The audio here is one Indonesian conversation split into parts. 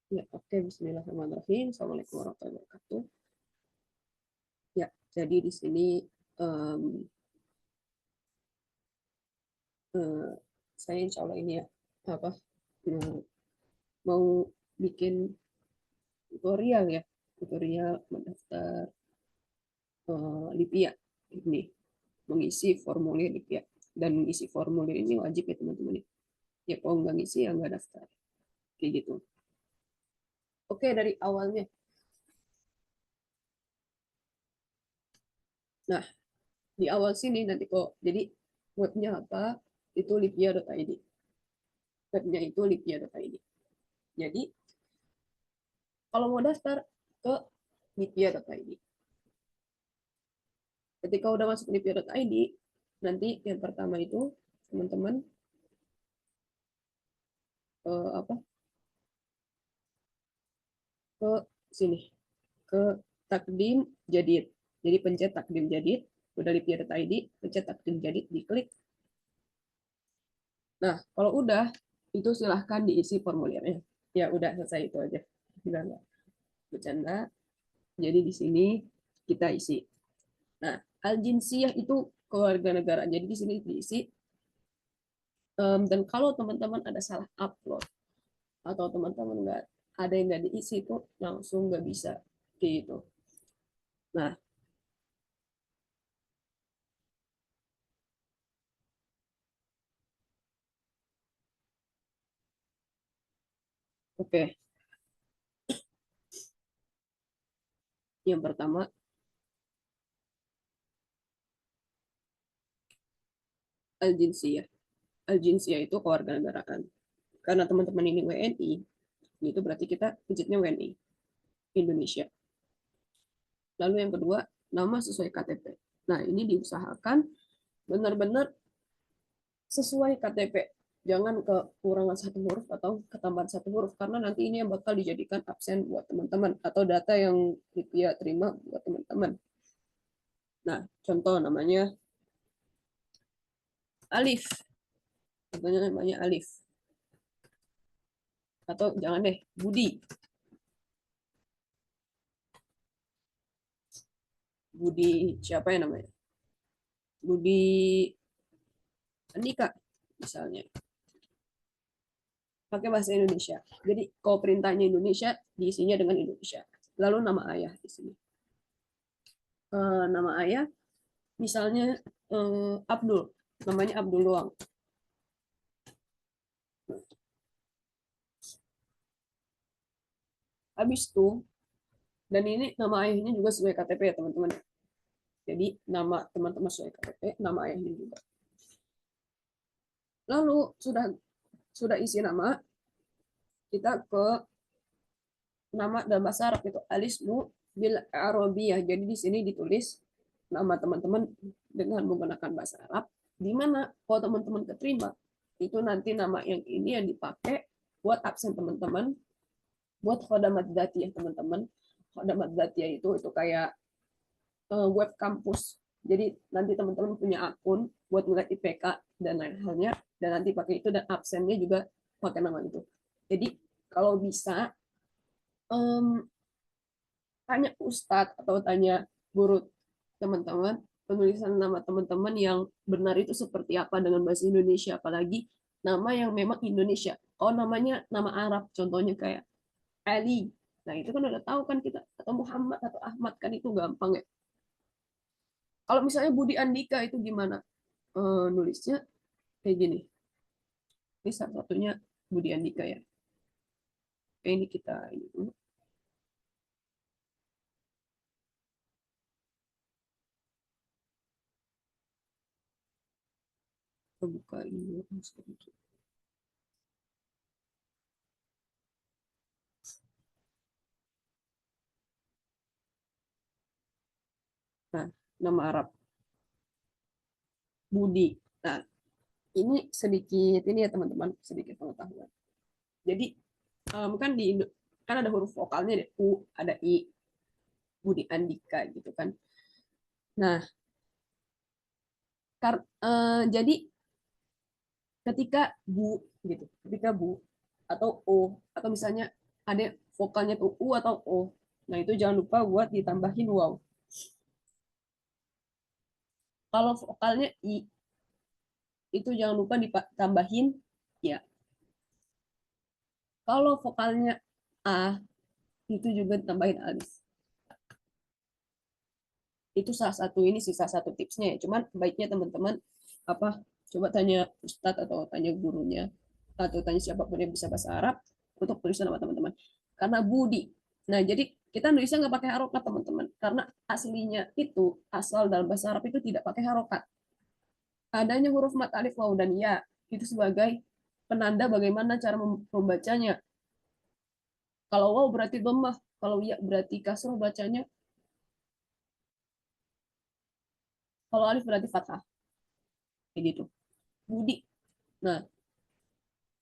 Ya, oke. Bismillahirrahmanirrahim. Assalamualaikum warahmatullahi wabarakatuh. Ya, jadi di sini em, eh, saya insya Allah ini ya apa eh, mau bikin tutorial ya, tutorial mendaftar Lipia ini, mengisi formulir Lipia. Dan mengisi formulir ini wajib ya teman-teman. Ya kalau nggak ngisi ya nggak daftar, kayak gitu. Oke, dari awalnya. Nah, di awal sini nanti kok jadi webnya apa, itu lipia.id. Webnya itu lipia.id. Jadi kalau mau daftar ke lipia.id. Ketika udah masuk lipia.id, nanti yang pertama itu teman-teman apa ke sini, ke Takdim Jadid. Jadi pencet Takdim Jadid, udah lipia.id, pencet Takdim Jadid, diklik. Nah, kalau udah itu silahkan diisi formulirnya. Ya udah selesai itu aja. Udah nggak bercanda. Jadi di sini kita isi. Nah, al-jinsiyah itu keluarga negara. Jadi di sini diisi. Dan kalau teman-teman ada salah upload atau teman-teman nggak ada yang nggak diisi itu langsung nggak bisa kayak gitu. Nah, oke. Yang pertama, al-jinsiyah. Al-jinsiyah itu kewarganegaraan. Karena teman-teman ini WNI, itu berarti kita wujudnya WNI Indonesia. Lalu yang kedua, nama sesuai KTP. Nah, ini diusahakan benar-benar sesuai KTP. Jangan kekurangan satu huruf atau ketambahan satu huruf, karena nanti ini yang bakal dijadikan absen buat teman-teman atau data yang dia terima buat teman-teman. Nah, contoh namanya Alif. Contohnya namanya Alif. Atau jangan deh, Budi. Budi siapa ya namanya? Budi Andika misalnya. Pakai bahasa Indonesia. Jadi kalau perintahnya Indonesia, diisinya dengan Indonesia. Lalu nama ayah di sini. Nama ayah misalnya Abdul. Namanya Abdul Luang. Habis itu, dan ini nama ayahnya juga sesuai KTP ya teman-teman. Jadi nama teman-teman sesuai KTP, nama ayahnya juga. Lalu sudah isi nama, kita ke nama dalam bahasa Arab itu alismu bil arabiyah. Jadi di sini ditulis nama teman-teman dengan menggunakan bahasa Arab. Di mana kalau teman-teman keterima, itu nanti nama yang ini yang dipakai buat absen teman-teman, buat khodamat datiyah teman-teman. Khodamat datiyah itu kayak web kampus. Jadi nanti teman-teman punya akun buat ngeliat IPK dan lain halnya, dan nanti pakai itu, dan absennya juga pakai nama itu. Jadi kalau bisa um, tanya ustadz atau tanya guru teman-teman penulisan nama teman-teman yang benar itu seperti apa dengan bahasa Indonesia, apalagi nama yang memang Indonesia. Kalau namanya nama Arab contohnya kayak Ali, nah itu kan udah tahu kan kita, atau Muhammad atau Ahmad, kan itu gampang ya. Kalau misalnya Budi Andika itu gimana nulisnya, kayak gini. Ini salah satunya Budi Andika ya. Oke, ini kita ini dulu. Kita buka ini dulu. Nah, nama Arab Budi. Nah, ini sedikit ini ya teman-teman, sedikit pengetahuan. Jadi kan kan ada huruf vokalnya deh, U, ada I, Budi Andika gitu kan. Nah, jadi ketika Bu gitu, ketika Bu atau O atau misalnya ada vokalnya tuh U atau O. Nah, itu jangan lupa buat ditambahin wow. Kalau vokalnya I, itu jangan lupa ditambahin ya. Kalau vokalnya A, itu juga ditambahin alis. Itu salah satu ini sih, salah satu tipsnya ya. Cuman baiknya teman-teman apa coba tanya ustadz atau tanya gurunya atau tanya siapapun yang bisa bahasa Arab untuk tulisan sama teman-teman. Karena budi. Nah, jadi kita nulisnya nggak pakai harokat teman-teman, karena aslinya itu asal dalam bahasa Arab itu tidak pakai harokat. Adanya huruf mat alif waw dan ya itu sebagai penanda bagaimana cara membacanya. Kalau waw berarti dhammah, kalau ya berarti kasroh bacanya, kalau alif berarti fathah. Kayak gitu. Budi. Nah,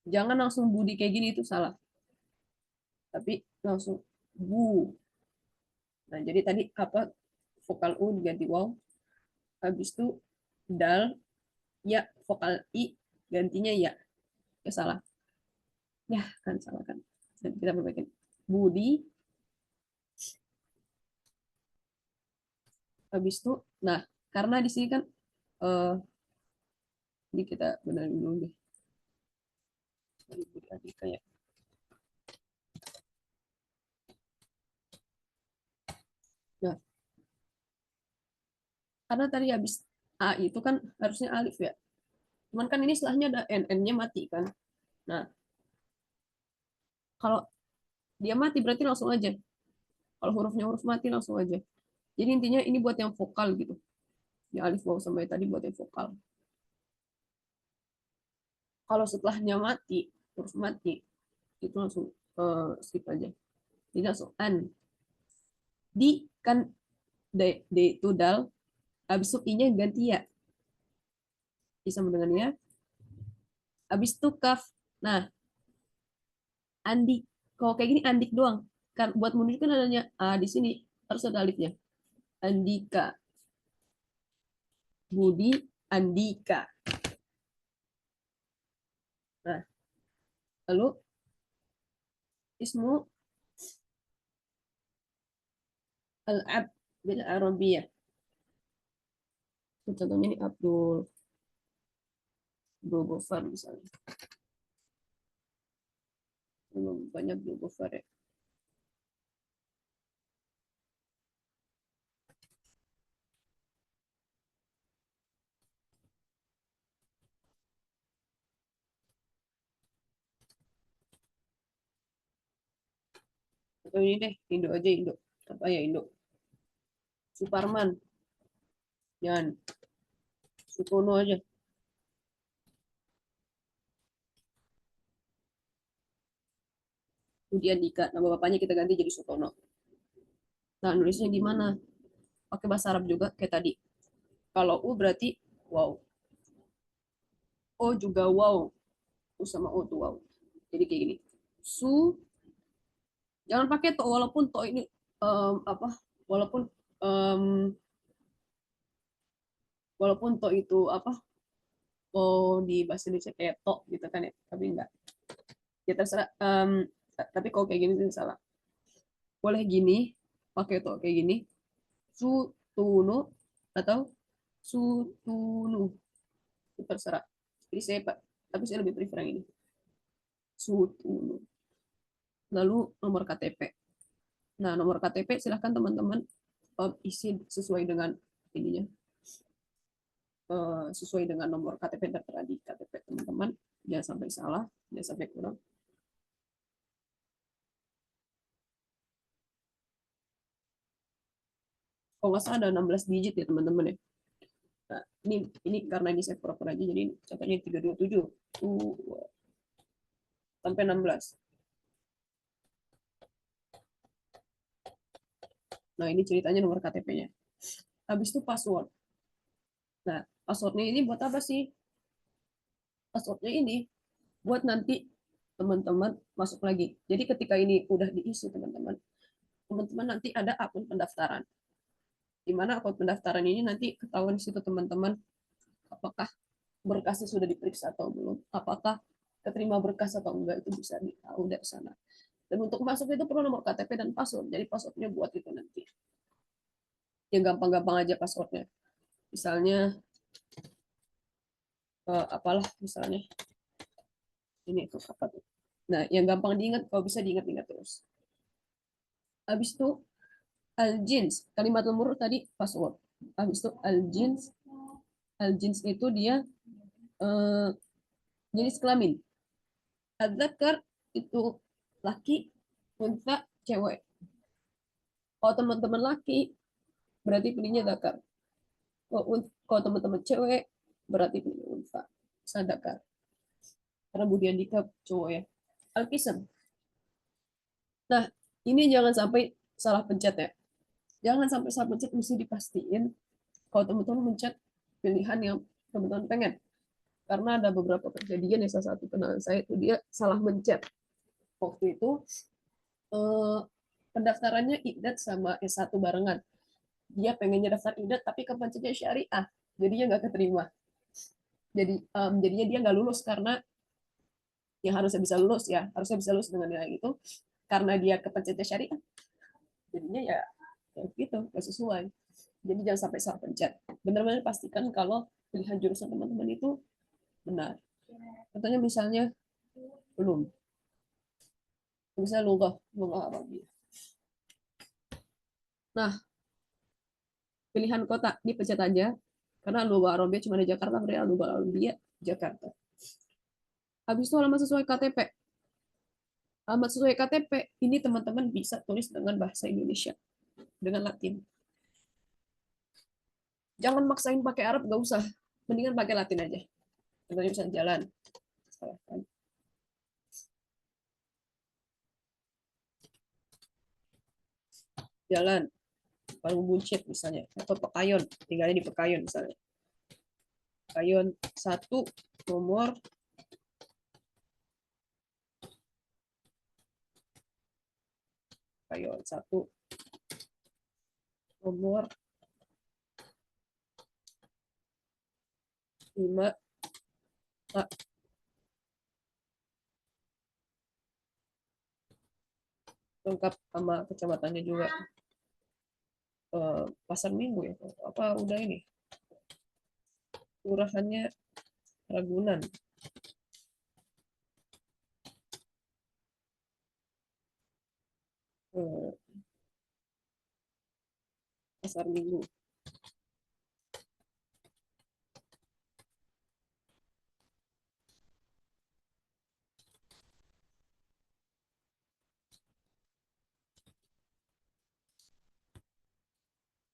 jangan langsung budi kayak gini, itu salah. Tapi langsung bu. Nah, jadi tadi apa, vokal u diganti waw, habis itu dal, ya, vokal i gantinya ya. Ya salah. Ya, kan salah kan. Nanti kita perbaikin. Budi, habis itu, nah, karena di sini kan, eh ini kita benerin dulu deh. Budi Adika ya. Nah, karena tadi habis A itu kan harusnya alif ya. Cuman kan ini setelahnya ada N-nya mati kan. Nah, kalau dia mati berarti langsung aja. Kalau hurufnya huruf mati langsung aja. Jadi intinya ini buat yang vokal gitu. Ya alif waw sampai tadi buat yang vokal. Kalau setelahnya mati, huruf mati, itu langsung skip aja. Jadi langsung an. Di kan D itu dal, habis itu i-nya ganti ya. Bisa mendengarnya. Habis itu kaf. Nah, Andi. Kalau kayak gini Andik doang. Kan buat mundur kan adanya A di sini, harus ada alifnya. Andika. Budi Andika. Nah, lalu ismu al-ab bil Arabiyah. Contohnya ini Abdul Gofar misalnya. Belum banyak Abdul Gofar ya. Atau ini deh, Indo aja Indo. Apa ya Indo? Suparman. Jangan. Sutono aja. Kemudian Dika. Nama bapaknya kita ganti jadi Sutono. Nah, nulisnya gimana? Pakai bahasa Arab juga kayak tadi. Kalau U berarti wow. O juga wow. U sama O tuh wow. Jadi kayak gini. Su, jangan pakai to, walaupun to ini apa? Walaupun um, walaupun to itu apa? Oh, di bahasa Indonesia kayak to gitu kan ya, tapi enggak. Ya terserah. Tapi kalau kayak gini itu salah. Boleh gini, pakai to kayak gini. Sutunu atau sutunu. Itu terserah. Jadi saya Pak, tapi saya lebih prefer yang ini. Sutunu. Lalu nomor KTP. Nah, nomor KTP silahkan teman-teman isi sesuai dengan ininya, sesuai dengan nomor KTP yang tertera di KTP teman-teman. Jangan sampai salah, jangan sampai kurang. Kalau nggak salah ada 16 digit ya teman-teman ya. Nah, ini karena ini saya pura-pura aja, jadi contohnya 327 sampai 16. Nah, ini ceritanya nomor KTP-nya. Habis itu password. Nah, passwordnya ini buat apa sih? Passwordnya ini buat nanti teman-teman masuk lagi. Jadi ketika ini udah diisi teman-teman, teman-teman nanti ada akun pendaftaran. Di mana akun pendaftaran ini nanti ketahuan di situ teman-teman apakah berkasnya sudah diperiksa atau belum, apakah keterima berkas atau enggak, itu bisa ditahu dari sana. Dan untuk masuk itu perlu nomor KTP dan password. Jadi passwordnya buat itu nanti. Yang gampang-gampang aja passwordnya. Misalnya apalah misalnya ini itu apa tuh. Nah, yang gampang diingat kalau bisa diingat-ingat terus. Habis itu al-jins, kalimat lemur tadi password. Habis itu al-jins, al-jins itu dia eh, jenis kelamin. Adzakar itu laki, unta cewek. Kalau teman-teman laki berarti pilihnya zakar. Kalau teman-teman cewek berarti pilih unta. Sadakar. Karena Budi Andika cowok ya. Alkisem. Nah, ini jangan sampai salah pencet ya. Jangan sampai salah pencet, mesti dipastiin kalau teman-teman mencet pilihan yang teman-teman pengen. Karena ada beberapa kejadian yang salah satu kenalan saya itu dia salah mencet. Waktu itu eh, pendaftarannya IDAT sama S1 barengan. Dia pengennya daftar IDAT tapi kepencetnya syariah. Jadinya nggak keterima. Jadinya dia nggak lulus karena yang harusnya bisa lulus ya, harusnya bisa lulus dengan nilai itu karena dia kepencetnya syariah. Jadinya ya gitu, nggak sesuai. Jadi jangan sampai salah pencet. Benar-benar pastikan kalau pilihan jurusan teman-teman itu benar. Contohnya misalnya belum. Misalnya lugah Arabia. Nah, pilihan kota dipencet aja karena lugah Arabia cuma di Jakarta, berarti lugah Arabia Jakarta. Habis itu alamat sesuai KTP. Alamat sesuai KTP ini teman-teman bisa tulis dengan bahasa Indonesia dengan Latin. Jangan maksain pakai Arab, gak usah. Mendingan pakai Latin aja. Contohnya misalnya jalan. Jalan. Paling buncit misalnya. Atau Pekayon. Tinggalnya di Pekayon misalnya. Pekayon 1 nomor Pekayon 1 nomor 5 lengkap sama kecamatannya juga. Pasar Minggu ya. Apa udah ini? Kelurahannya Ragunan. Pasar Minggu.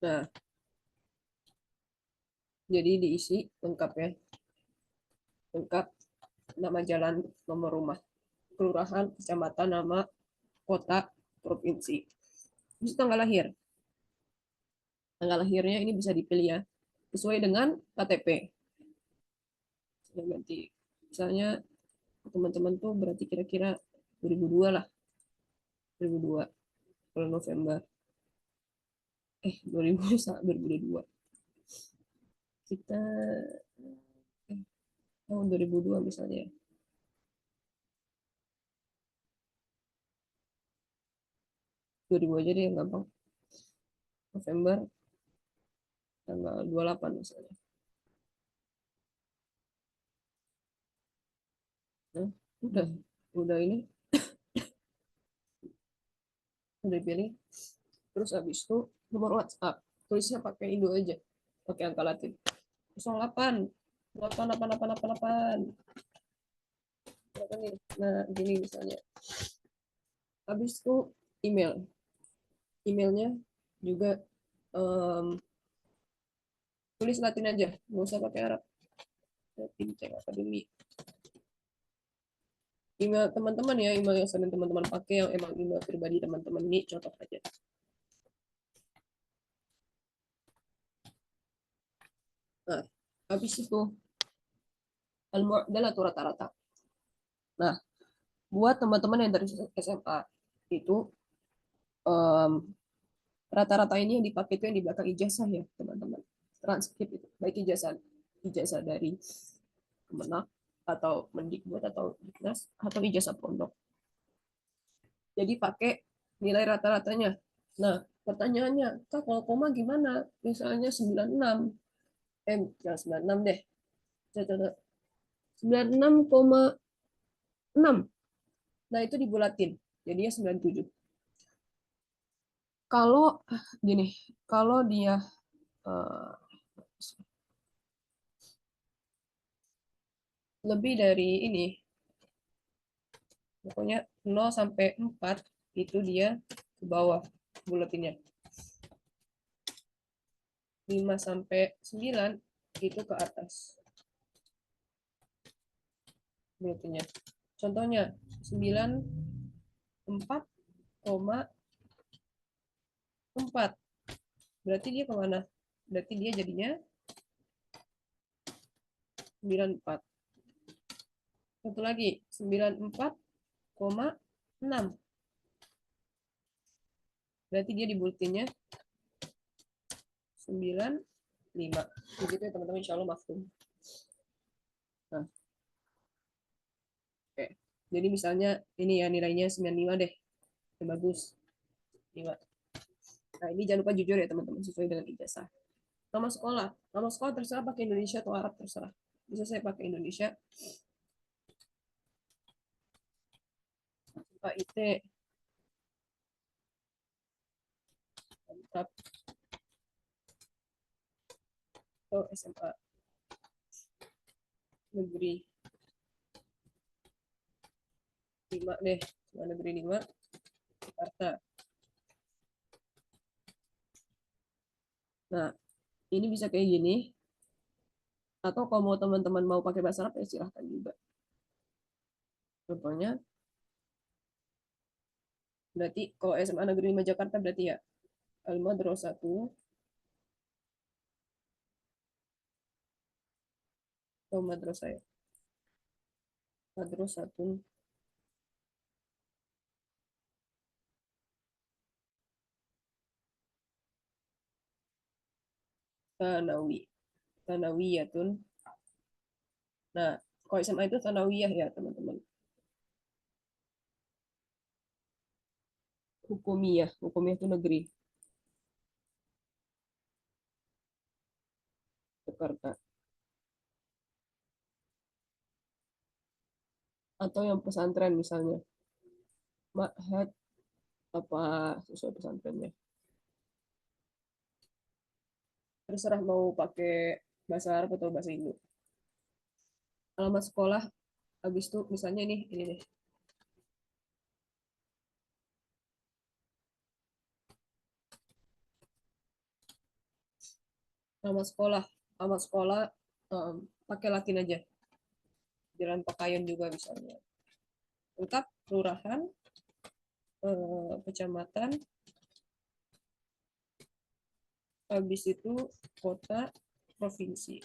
Nah, jadi diisi lengkap ya. Lengkap nama jalan, nomor rumah, kelurahan, kecamatan, nama kota, provinsi. Terus tanggal lahir. Tanggal lahirnya ini bisa dipilih ya, sesuai dengan KTP. Nanti misalnya teman-teman tuh berarti kira-kira 2002 lah. 2002 bulan November. 2002. Kita tahun 2002 misalnya. 2000 aja deh yang gampang. November tanggal 28 misalnya. Nah, udah ini udah pilih. Terus habis itu nomor WhatsApp tulisnya pakai Indo aja, pakai angka Latin 08 888888. Nah gini misalnya. Habis itu emailnya juga um, tulis Latin aja, nggak usah pakai Arab. Latin Cek Akademi. Email teman-teman ya, email yang sering teman-teman pakai yang emang email pribadi teman-teman ini contoh aja. Nah, habis itu al-mu'dal atau rata-rata. Nah, buat teman-teman yang dari SMA itu um, rata-rata ini yang dipakai itu yang di belakang ijazah ya, teman-teman. Transkrip itu, baik ijazah ijazah dari Kemenak atau Mendikbud atau Diknas atau ijazah pondok. Jadi pakai nilai rata-ratanya. Nah, pertanyaannya, Kak, kalau koma gimana? Misalnya 96. Jangan 96 deh. 96,6. Nah, itu dibulatin. Jadinya 97. Kalau gini, kalau dia uh, lebih dari ini, pokoknya 0 sampai 4 itu dia ke bawah bulatinnya. 5 sampai 9 itu ke atas bulatinnya. Contohnya 94,4. Berarti dia kemana? Berarti dia jadinya 94. Satu lagi 94,6. Berarti dia di bulatinnya 95. Begitu ya teman-teman, insya Allah mafhum. Nah, oke. Jadi misalnya ini ya nilainya 95 deh. Oke, bagus. 5. Nah, ini jangan lupa jujur ya teman-teman, sesuai dengan ijazah. Nama sekolah. Nama sekolah terserah pakai Indonesia atau Arab terserah. Bisa saya pakai Indonesia. Pak IT. Mantap. Atau SMA negeri 5 deh. SMA negeri 5 Jakarta. Nah, ini bisa kayak gini. Atau kalau mau teman-teman mau pakai bahasa Arab ya silahkan juga. Contohnya, berarti kalau SMA negeri 5 Jakarta berarti ya Al-Madrasatu atau madrasah ya. Madrasatun Tanawi. Tanawiyatun. Nah, kalau SMA itu Tanawiyah ya teman-teman. Hukumiyah. Hukumiyah itu negeri. Jakarta. Atau yang pesantren misalnya. Ma'had apa sesuai pesantrennya. Terserah mau pakai bahasa Arab atau bahasa Indo. Alamat sekolah habis itu misalnya ini deh. Alamat sekolah pakai Latin aja. Jalan Pekayon juga misalnya. Lengkap kelurahan, kecamatan, habis itu kota, provinsi.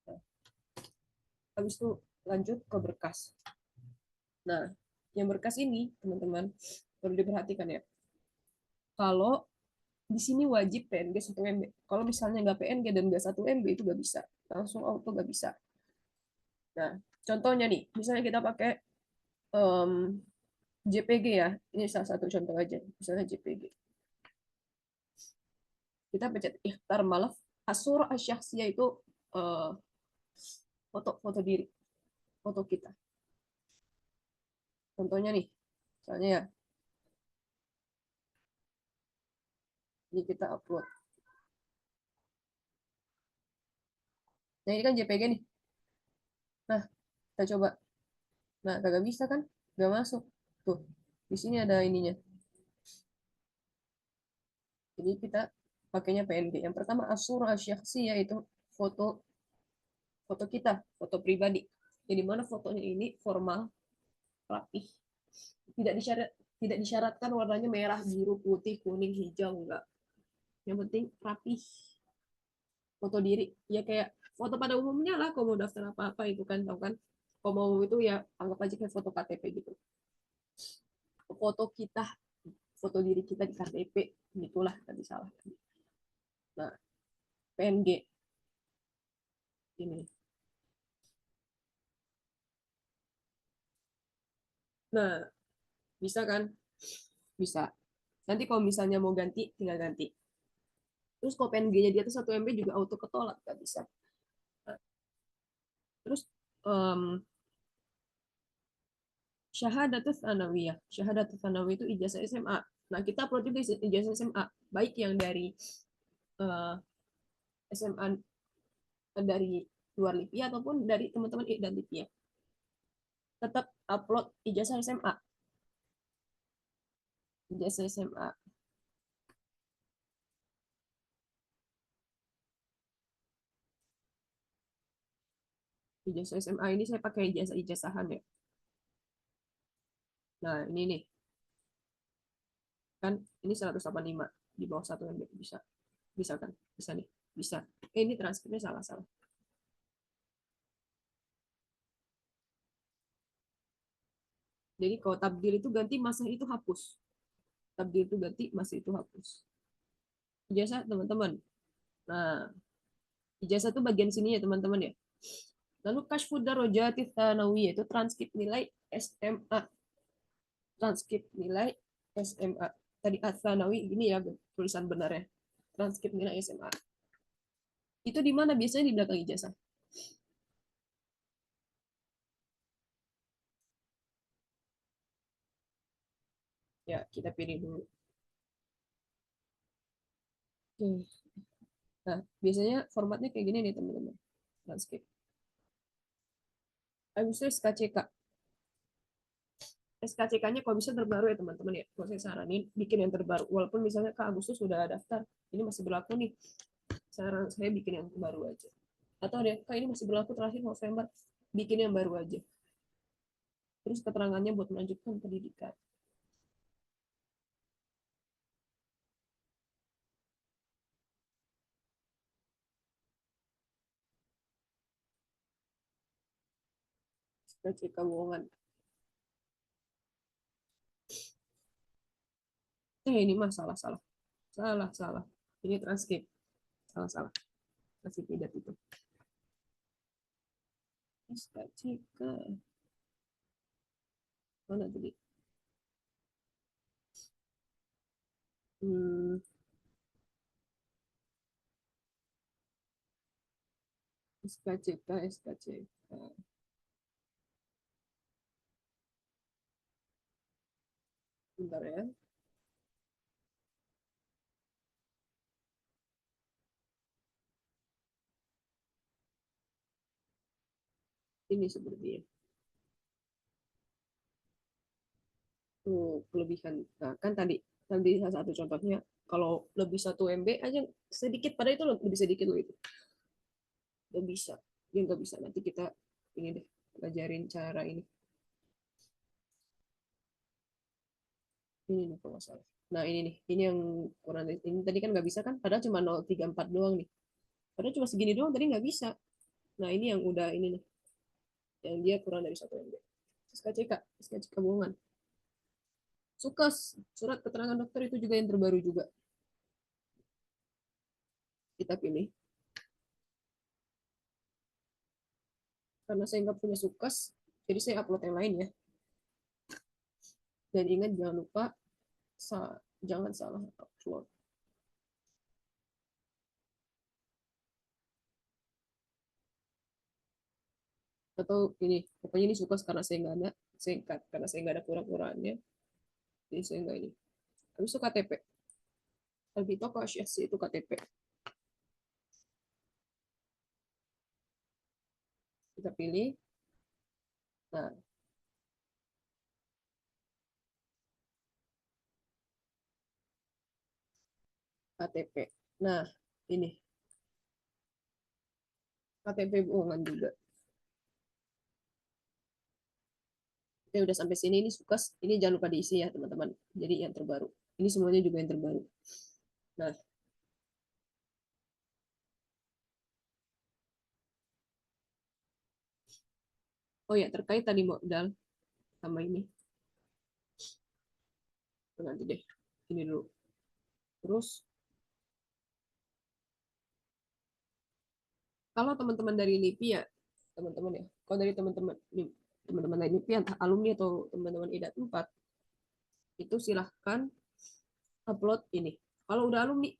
Nah, habis itu lanjut ke berkas. Nah, yang berkas ini teman-teman perlu diperhatikan ya. Kalau di sini wajib PNG 1 MB. Kalau misalnya nggak PNG dan nggak 1 MB itu nggak bisa. Langsung auto nggak bisa. Nah, contohnya nih, misalnya kita pakai JPG ya. Ini salah satu contoh aja. Misalnya JPG. Kita pencet ikhtar malaf. Asur asyaksiyah itu eh, foto diri, foto kita. Contohnya nih, misalnya ya, ini kita upload. Nah, ini kan JPG nih. Nah, kita coba. Nah, kagak bisa kan? Gak masuk. Tuh, di sini ada ininya. Jadi kita pakainya PNG. Yang pertama asur asyaksi yaitu foto foto kita, foto pribadi. Jadi mana fotonya ini formal, rapih. Tidak disyaratkan warnanya merah, biru, putih, kuning, hijau enggak. Yang penting rapih. Foto diri ya kayak foto pada umumnya lah kalau mau daftar apa-apa itu kan tau kan. Kalau mau itu ya anggap aja kayak foto KTP gitu. Foto kita, foto diri kita di KTP gitulah tadi salah. PNG ini. Nah, bisa kan? Bisa. Nanti kalau misalnya mau ganti, tinggal ganti. Terus kalau PNG-nya di atas 1 MB juga auto ketolak, nggak bisa. Nah, terus um, syahadatus tsanawiyah. Syahadatus tsanawiyah itu ijazah SMA. Nah, kita upload juga ijazah SMA, baik yang dari SMA dari luar LIPI ataupun dari teman-teman dan LIPI ya. Tetap upload ijazah SMA. Ijazah SMA. Ijazah SMA ini saya pakai ijazah-ijazahan ya. Nah, ini nih. Kan ini 185 di bawah 1 MB bisa. Bisa kan? Bisa nih. Bisa. Ini transkripnya salah-salah. Jadi kalau tabdil itu ganti, masa itu hapus. Tabdil itu ganti, masa itu hapus. Ijazah teman-teman. Nah, ijazah itu bagian sini ya teman-teman ya. Lalu kashfu darajati tsanawiyah itu transkrip nilai SMA. Transkrip nilai SMA. Tadi Atsanawi ini ya tulisan benarnya. Transkrip nilai SMA. Itu di mana biasanya di belakang ijazah? Ya, kita pilih dulu. Oke. Nah, biasanya formatnya kayak gini nih teman-teman. Transkrip. Habis itu SKCK. SKCK-nya kalau bisa terbaru ya teman-teman ya. Kalau saya saranin bikin yang terbaru. Walaupun misalnya ke Agustus sudah daftar, ini masih berlaku nih. Saran saya bikin yang terbaru aja. Atau ada Kak ini masih berlaku terakhir November, bikin yang baru aja. Terus keterangannya buat melanjutkan pendidikan. SKCK bohongan. Ini mah salah salah. Salah salah. Ini transkrip. Salah salah. Transkrip tidak itu. SKCK. Mana tadi? Hmm, SKCK, SKCK. Bentar ya. Ini seperti itu kelebihan. Nah, kan tadi tadi salah satu contohnya kalau lebih 1 MB aja sedikit, pada itu lebih sedikit loh itu. Nggak bisa. Ya nggak bisa. Nanti kita ini deh pelajarin cara ini. Ini nih kalau nggak salah. Nah ini nih, ini yang kurang ini tadi kan nggak bisa kan? Padahal cuma 0,34 doang nih. Padahal cuma segini doang tadi nggak bisa. Nah ini yang udah ini nih, yang dia kurang dari 1 MB. SKCK, SKCK bohongan. Sukas, surat keterangan dokter itu juga yang terbaru juga. Kita pilih. Karena saya nggak punya sukas, jadi saya upload yang lain ya. Dan ingat jangan lupa jangan salah upload. Atau ini, pokoknya ini sukas karena saya nggak ada, saya karena saya nggak ada kurang-kurangannya, jadi saya nggak ini. Habis itu KTP. Lebih toko asyasi itu KTP. Kita pilih. Nah, KTP. Nah, ini KTP bohongan juga. Oke, udah sampai sini ini sukas. Ini jangan lupa diisi ya, teman-teman. Jadi yang terbaru. Ini semuanya juga yang terbaru. Nah, oh ya, terkait tadi modal sama ini. Nanti deh. Ini dulu. Terus Kalau teman-teman dari LIPI ya, teman-teman ya. Kalau dari teman-teman dari LIPI entah alumni atau teman-teman IDA 4 itu silahkan upload ini. Kalau udah alumni,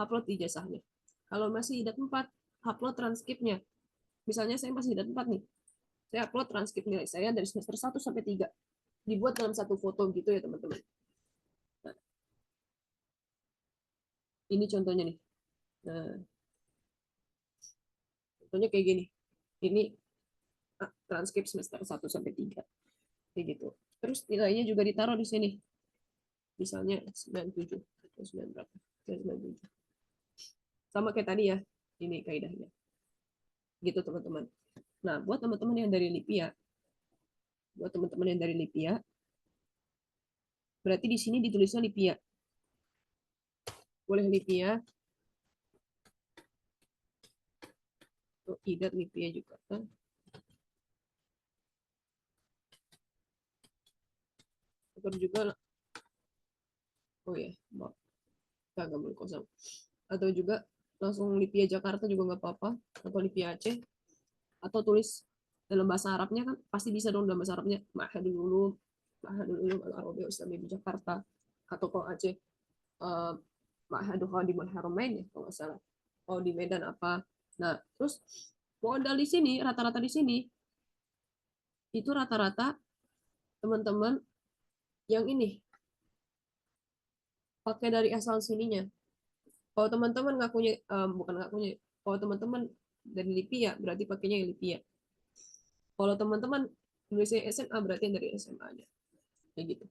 upload ijazahnya. Kalau masih IDA 4, upload transkripnya. Misalnya saya masih IDA 4 nih. Saya upload transkrip nilai saya dari semester 1 sampai 3. Dibuat dalam satu foto gitu ya, teman-teman. Nah, ini contohnya nih. Nah, contohnya kayak gini. Ini transkrip semester 1 sampai 3. Kayak gitu. Terus nilainya juga ditaruh di sini. Misalnya 97 atau 9 berapa? 97. Sama kayak tadi ya. Ini kaidahnya. Gitu, teman-teman. Nah, buat teman-teman yang dari Lipia, berarti di sini ditulisnya Lipia. Boleh Lipia, atau IDAT Lipia juga. Atau juga, oh ya, maaf, nggak boleh kosong. Atau juga langsung Lipia Jakarta juga nggak apa-apa, atau Lipia Aceh, atau tulis dalam bahasa Arabnya kan pasti bisa dong dalam bahasa Arabnya Ma'hadul Ulum Al Arabiyah Islamiyah di Jakarta, atau kalau Aceh Ma'hadul Khadimul Haramain ya kalau nggak salah. Oh di Medan apa? Nah terus modal di sini rata-rata di sini itu rata-rata teman-teman yang ini pakai dari asal sininya. Kalau teman-teman ngakunya bukan ngakunya, kalau teman-teman dari LIPI ya berarti pakainya yang LIPI ya. Kalau teman-teman Indonesia SMA berarti yang dari SMA-nya. Kayak gitu.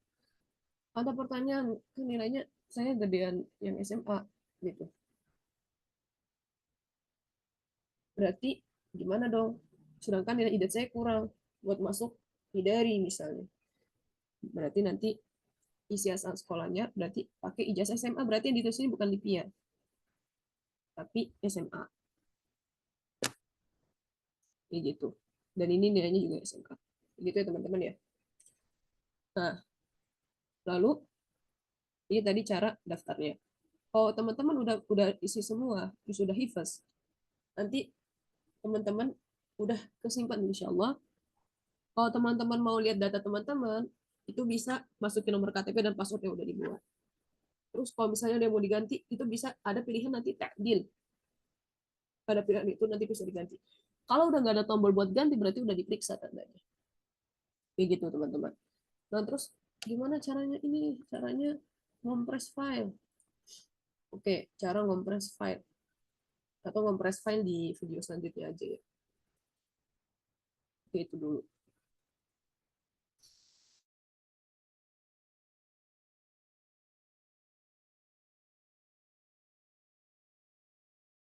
Ada pertanyaan, kan nilainya saya gedean yang SMA gitu. Berarti gimana dong? Sedangkan nilai IDAT saya kurang buat masuk IDARI misalnya. Berarti nanti isi asal sekolahnya berarti pakai ijazah SMA, berarti yang ditulis ini bukan LIPIA, tapi SMA. Kayak gitu. Dan ini nilainya juga SMK. Gitu ya teman-teman ya. Nah, lalu ini tadi cara daftarnya. Kalau teman-teman udah isi semua, sudah hifaz, nanti teman-teman udah kesimpan insya Allah. Kalau teman-teman mau lihat data teman-teman, itu bisa masukin nomor KTP dan password yang udah dibuat. Terus kalau misalnya dia mau diganti, itu bisa ada pilihan nanti takdil. Ada pilihan itu nanti bisa diganti. Kalau udah nggak ada tombol buat ganti, berarti udah diperiksa tandanya. Kayak gitu teman-teman. Nah terus gimana caranya ini? Caranya ngompres file. Oke, cara ngompres file. Atau ngompres file di video selanjutnya aja ya. Oke, itu dulu.